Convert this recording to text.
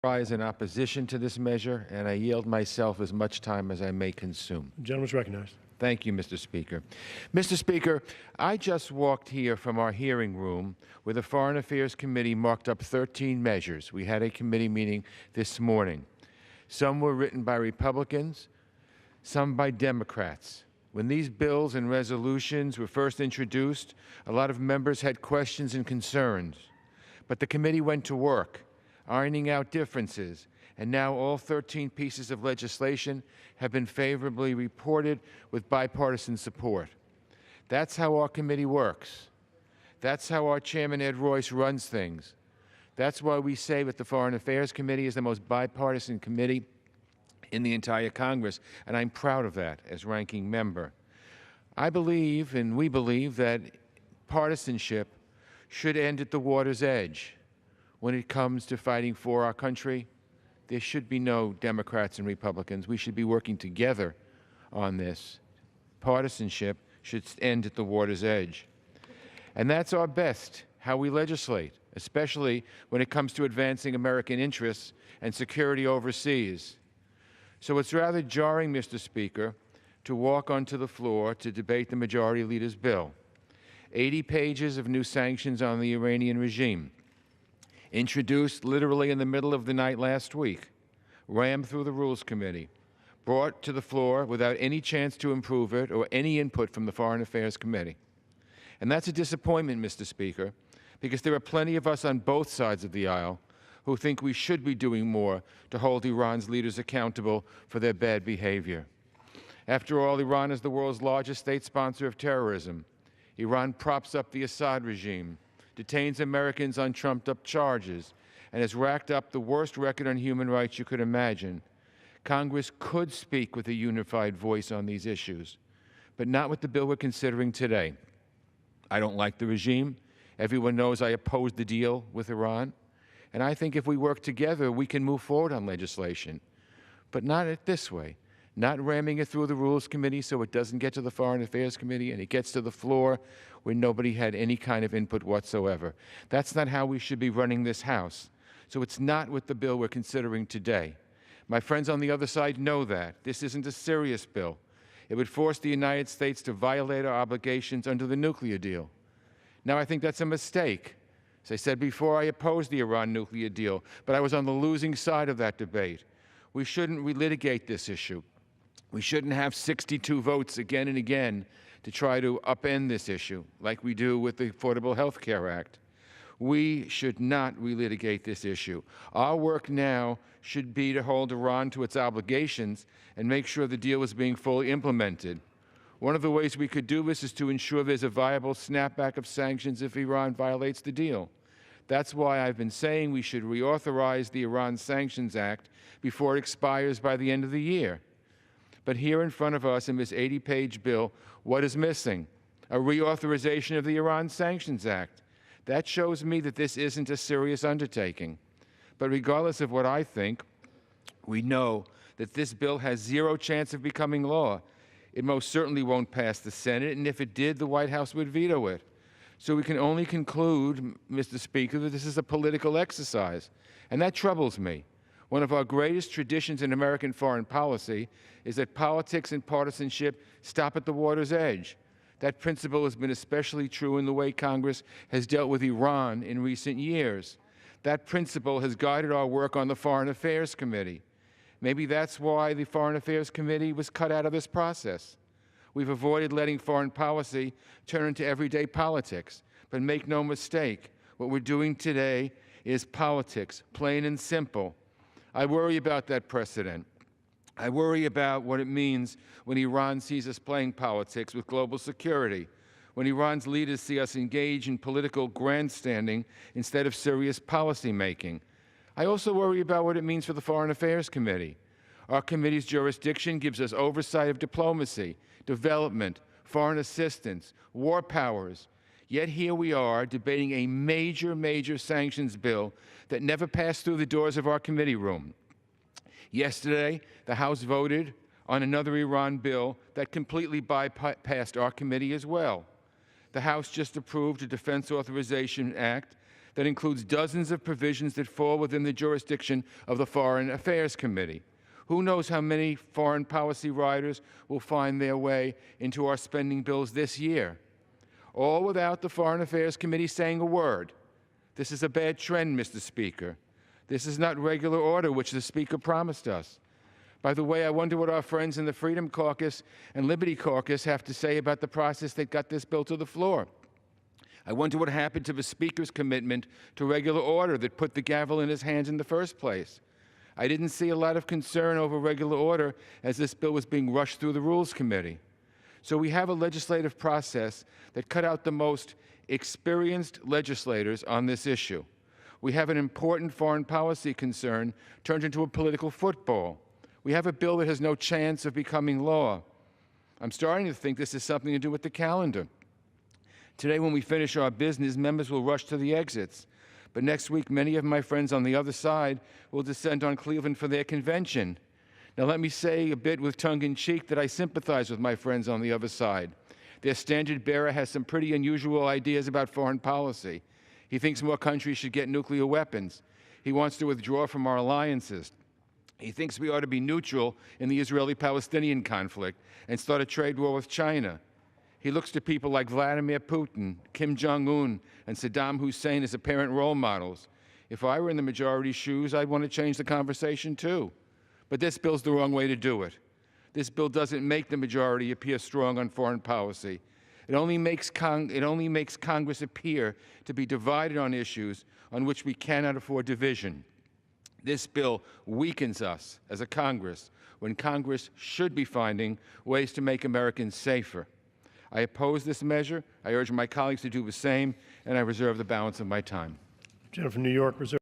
rise in opposition to this measure, and I yield myself as much time as I may consume. The gentleman is recognized. Thank you, Mr. Speaker. Mr. Speaker, I just walked here from our hearing room where the Foreign Affairs Committee marked up 13 measures. We had a committee meeting this morning. Some were written by Republicans, some by Democrats. When these bills and resolutions were first introduced, a lot of members had questions and concerns. But the committee went to work, ironing out differences, and now all 13 pieces of legislation have been favorably reported with bipartisan support. That's how our committee works. That's how our chairman, Ed Royce, runs things. That's why we say that the Foreign Affairs Committee is the most bipartisan committee in the entire Congress, and I'm proud of that as ranking member. I believe, and we believe, that partisanship should end at the water's edge. When it comes to fighting for our country, there should be no Democrats and Republicans. We should be working together on this. Partisanship should end at the water's edge. And that's our best, how we legislate, especially when it comes to advancing American interests and security overseas. So it's rather jarring, Mr. Speaker, to walk onto the floor to debate the Majority Leader's bill. 80 pages of new sanctions on the Iranian regime, introduced literally in the middle of the night last week, rammed through the Rules Committee, brought to the floor without any chance to improve it or any input from the Foreign Affairs Committee. And that's a disappointment, Mr. Speaker, because there are plenty of us on both sides of the aisle who think we should be doing more to hold Iran's leaders accountable for their bad behavior. After all, Iran is the world's largest state sponsor of terrorism. Iran props up the Assad regime, detains Americans on trumped-up charges, and has racked up the worst record on human rights you could imagine. Congress could speak with a unified voice on these issues, but not with the bill we're considering today. I don't like the regime. Everyone knows I oppose the deal with Iran. And I think if we work together, we can move forward on legislation. But not this way, not ramming it through the Rules Committee so it doesn't get to the Foreign Affairs Committee and it gets to the floor where nobody had any kind of input whatsoever. That's not how we should be running this House. So it's not with the bill we're considering today. My friends on the other side know that. This isn't a serious bill. It would force the United States to violate our obligations under the nuclear deal. Now, I think that's a mistake. As I said before, I opposed the Iran nuclear deal, but I was on the losing side of that debate. We shouldn't relitigate this issue. We shouldn't have 62 votes again and again to try to upend this issue, like we do with the Affordable Health Care Act. We should not relitigate this issue. Our work now should be to hold Iran to its obligations and make sure the deal is being fully implemented. One of the ways we could do this is to ensure there's a viable snapback of sanctions if Iran violates the deal. That's why I've been saying we should reauthorize the Iran Sanctions Act before it expires by the end of the year. But here in front of us in this 80-page bill, what is missing? A reauthorization of the Iran Sanctions Act. That shows me that this isn't a serious undertaking. But regardless of what I think, we know that this bill has zero chance of becoming law. It most certainly won't pass the Senate, and if it did, the White House would veto it. So we can only conclude, Mr. Speaker, that this is a political exercise, and that troubles me. One of our greatest traditions in American foreign policy is that politics and partisanship stop at the water's edge. That principle has been especially true in the way Congress has dealt with Iran in recent years. That principle has guided our work on the Foreign Affairs Committee. Maybe that's why the Foreign Affairs Committee was cut out of this process. We've avoided letting foreign policy turn into everyday politics. But make no mistake, what we're doing today is politics, plain and simple. I worry about that precedent. I worry about what it means when Iran sees us playing politics with global security, when Iran's leaders see us engage in political grandstanding instead of serious policy making. I also worry about what it means for the Foreign Affairs Committee. Our committee's jurisdiction gives us oversight of diplomacy, development, foreign assistance, war powers. Yet here we are debating a major sanctions bill that never passed through the doors of our committee room. Yesterday, the House voted on another Iran bill that completely bypassed our committee as well. The House just approved a Defense Authorization Act that includes dozens of provisions that fall within the jurisdiction of the Foreign Affairs Committee. Who knows how many foreign policy riders will find their way into our spending bills this year? All without the Foreign Affairs Committee saying a word. This is a bad trend, Mr. Speaker. This is not regular order, which the Speaker promised us. By the way, I wonder what our friends in the Freedom Caucus and Liberty Caucus have to say about the process that got this bill to the floor. I wonder what happened to the Speaker's commitment to regular order that put the gavel in his hands in the first place. I didn't see a lot of concern over regular order as this bill was being rushed through the Rules Committee. So we have a legislative process that cut out the most experienced legislators on this issue. We have an important foreign policy concern turned into a political football. We have a bill that has no chance of becoming law. I'm starting to think this has something to do with the calendar. Today, when we finish our business, members will rush to the exits. But next week, many of my friends on the other side will descend on Cleveland for their convention. Now, let me say a bit with tongue-in-cheek that I sympathize with my friends on the other side. Their standard bearer has some pretty unusual ideas about foreign policy. He thinks more countries should get nuclear weapons. He wants to withdraw from our alliances. He thinks we ought to be neutral in the Israeli-Palestinian conflict and start a trade war with China. He looks to people like Vladimir Putin, Kim Jong-un, and Saddam Hussein as apparent role models. If I were in the majority's shoes, I'd want to change the conversation too. But this bill's the wrong way to do it. This bill doesn't make the majority appear strong on foreign policy. It only makes Congress appear to be divided on issues on which we cannot afford division. This bill weakens us as a Congress when Congress should be finding ways to make Americans safer. I oppose this measure. I urge my colleagues to do the same, and I reserve the balance of my time. Gentleman from New York, reserve.